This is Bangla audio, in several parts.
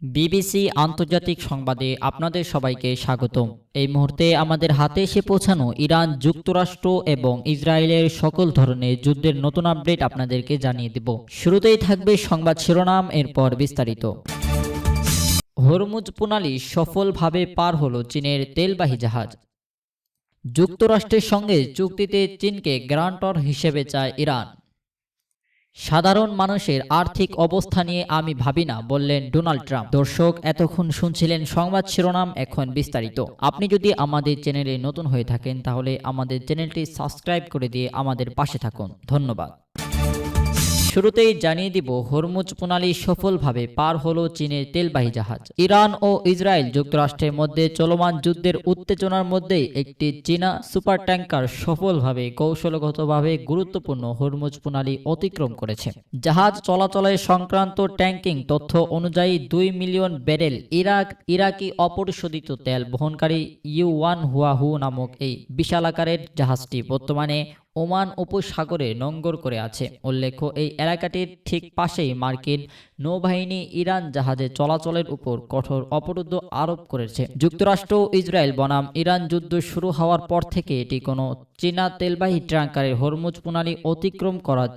বিবিসি আন্তর্জাতিক সংবাদে আপনাদের সবাইকে স্বাগতম। এই মুহূর্তে আমাদের হাতে এসে পৌঁছানো ইরান, যুক্তরাষ্ট্র এবং ইসরায়েলের সকল ধরনের যুদ্ধের নতুন আপডেট আপনাদেরকে জানিয়ে দেব। শুরুতেই থাকবে সংবাদ শিরোনাম, এরপর বিস্তারিত। হরমুজ প্রণালী সফলভাবে পার হলো চীনের তেলবাহী জাহাজ। যুক্তরাষ্ট্রের সঙ্গে চুক্তিতে চীনকে গ্যারান্টর হিসেবে চায় ইরান। সাধারণ মানুষের আর্থিক অবস্থা নিয়ে আমি ভাবি না, বললেন ডোনাল্ড ট্রাম্প। দর্শক, এতক্ষণ শুনছিলেন সংবাদ শিরোনাম, এখন বিস্তারিত। আপনি যদি আমাদের চ্যানেলে নতুন হয়ে থাকেন তাহলে আমাদের চ্যানেলটি সাবস্ক্রাইব করে দিয়ে আমাদের পাশে থাকুন। ধন্যবাদ। শুরুতেই জানিয়ে দিব, হরমুজ প্রণালী সফলভাবে পার হলো চীনের তেলবাহী জাহাজ। ইরান ও ইসরায়েল যুক্তরাষ্ট্রের মধ্যে চলমান যুদ্ধের উত্তেজনার মধ্যেই একটি চীনা সুপার ট্যাঙ্কার সফলভাবে কৌশলগতভাবে গুরুত্বপূর্ণ হরমুজ প্রণালী অতিক্রম করেছে। জাহাজ চলাচলের সংক্রান্ত ট্যাঙ্কিং তথ্য অনুযায়ী 2 মিলিয়ন ব্যারেল ইরাকি অপরিশোধিত তেল বহনকারী ইউ-1 হুয়াহু নামক এই বিশাল আকারের জাহাজটি বর্তমানে ওমান উপসাগরে নোঙর করে আছে। উল্লেখ্য, এই এলাকাটির ঠিক পাশেই মার্কিন নৌবাহিনী ইরান জাহাজে চলাচলের উপর কঠোর অবরোধ আরোপ করেছে। যুক্তরাষ্ট্র ও ইসরায়েল বনাম ইরান যুদ্ধ শুরু হওয়ার পর থেকে এটি কোনো চীনা তেলবাহী ট্যাঙ্কারের হরমুজ প্রণালী অতিক্রম করার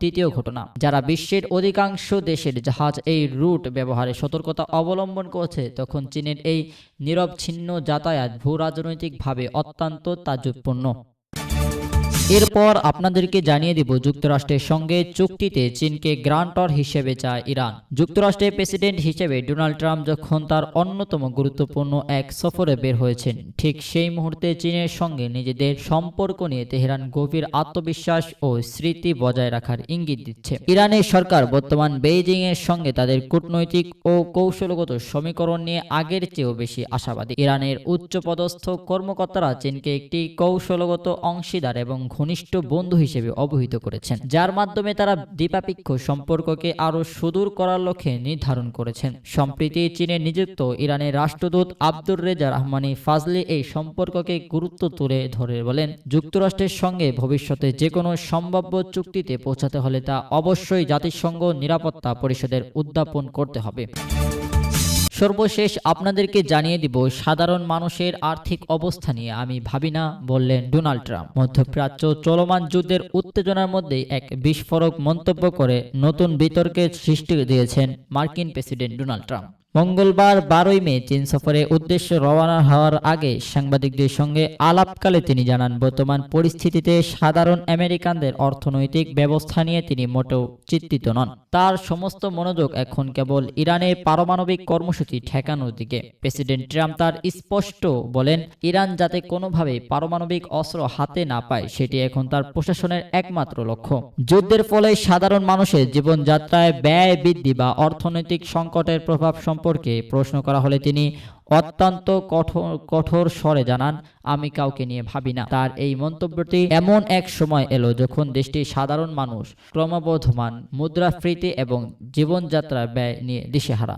তৃতীয় ঘটনা। যারা বিশ্বের অধিকাংশ দেশের জাহাজ এই রুট ব্যবহারে সতর্কতা অবলম্বন করছে, তখন চীনের এই নিরবচ্ছিন্ন যাতায়াত ভূরাজনৈতিকভাবে অত্যন্ত তাজ্জবপূর্ণ। এরপর আপনাদেরকে জানিয়ে দিব, যুক্তরাষ্ট্রের সঙ্গে চুক্তিতে চীনকে গ্যারান্টর হিসেবে চায় ইরান। যুক্তরাষ্ট্রের প্রেসিডেন্ট হিসেবে ডোনাল্ড ট্রাম্প যখন তার অন্যতম গুরুত্বপূর্ণ এক সফরে বের হয়েছেন, ঠিক সেই মুহূর্তে চীনের সঙ্গে নিজেদের সম্পর্ক নিয়ে তেহরান গভীর আত্মবিশ্বাস ও স্মৃতি বজায় রাখার ইঙ্গিত দিচ্ছে। ইরানের সরকার বর্তমান বেইজিং এর সঙ্গে তাদের কূটনৈতিক ও কৌশলগত সমীকরণ নিয়ে আগের চেয়েও বেশি আশাবাদী। ইরানের উচ্চপদস্থ কর্মকর্তারা চীনকে একটি কৌশলগত অংশীদার এবং ঘনিষ্ঠ বন্ধু হিসেবে অবহিত করেছেন, যার মাধ্যমে তারা দ্বিপাক্ষিক সম্পর্ককে আরও সুদূর করার লক্ষ্যে নির্ধারণ করেছেন। সম্প্রতি চীনে নিযুক্ত ইরানের রাষ্ট্রদূত আব্দুর রেজা রহমানি ফাজলি এই সম্পর্ককে গুরুত্ব তুলে ধরে বলেন, যুক্তরাষ্ট্রের সঙ্গে ভবিষ্যতে যে কোনো সম্ভাব্য চুক্তিতে পৌঁছাতে হলে তা অবশ্যই জাতিসংঘ নিরাপত্তা পরিষদের উদ্যাপন করতে হবে। সর্বশেষ আপনাদেরকে জানিয়ে দিব, সাধারণ মানুষের আর্থিক অবস্থা নিয়ে আমি ভাবি না, বললেন ডোনাল্ড ট্রাম্প। মধ্যপ্রাচ্য চলমান যুদ্ধের উত্তেজনার মধ্যে এক বিস্ফোরক মন্তব্য করে নতুন বিতর্কের সৃষ্টি দিয়েছেন মার্কিন প্রেসিডেন্ট ডোনাল্ড ট্রাম্প। মঙ্গলবার 12 মে চীন সফরের উদ্দেশ্যে রওনা হওয়ার আগে সাংবাদিকদের সঙ্গে আলাপকালে তিনি জানান, বর্তমান পরিস্থিতিতে সাধারণ আমেরিকানদের অর্থনৈতিক ব্যবস্থা নিয়ে তিনি মোটেও চিন্তিত নন। তার সমস্ত মনোযোগ এখন কেবল ইরানের পারমাণবিক কর্মসূচি ঠেকানোর দিকে। প্রেসিডেন্ট ট্রাম্প তার স্পষ্ট বলেন, ইরান যাতে কোনোভাবে পারমাণবিক অস্ত্র হাতে না পায় সেটি এখন তার প্রশাসনের একমাত্র লক্ষ্য। যুদ্ধের ফলে সাধারণ মানুষের জীবনযাত্রায় ব্যয় বৃদ্ধি বা অর্থনৈতিক সংকটের প্রভাব সম্পর্কে প্রশ্ন করা হলে তিনি অত্যন্ত কঠোর স্বরে জানান, আমি কাউকে নিয়ে ভাবি না। তার এই মন্তব্যটি এমন এক সময় এলো যখন দেশটির সাধারণ মানুষ ক্রমবর্ধমান মুদ্রাস্ফীতি এবং জীবনযাত্রার ব্যয় নিয়ে দিশেহারা।